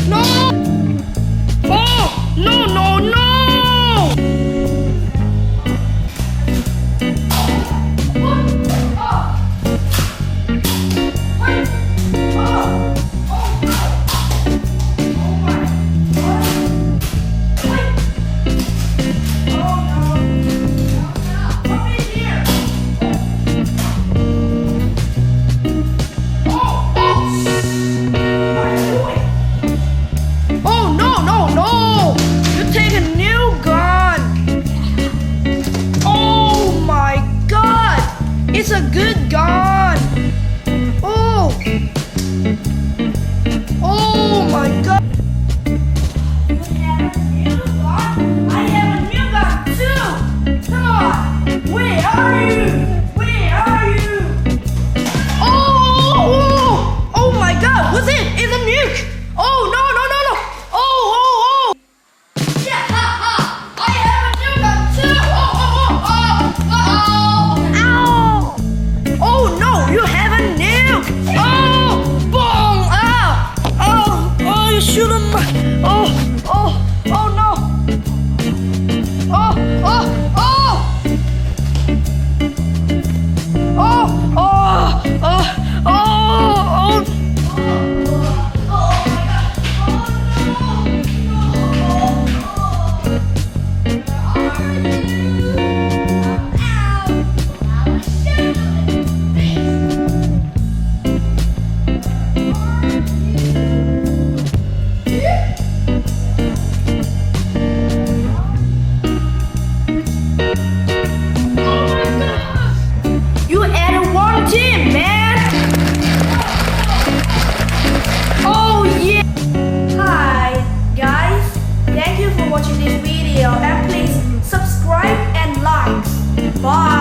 no! Oh, no, no, no! It's a good gun. Oh. Oh my God. You have a new gun? I have a new gun too. Come on. Where are you? Where are you? Oh, oh my God. What's it? It's a nuke. Oh no, no, no, no. Oh, oh, oh. Yeah, ha, ha. I have a new gun too. Oh, oh, oh, oh, oh. Ow. Oh no, you have a nuke! Oh, boom! Ah! Oh, oh, you shoot him! Oh, oh, oh no! Oh, oh, oh! Oh, oh, oh, oh, oh! Watching this video and please subscribe and like. Bye.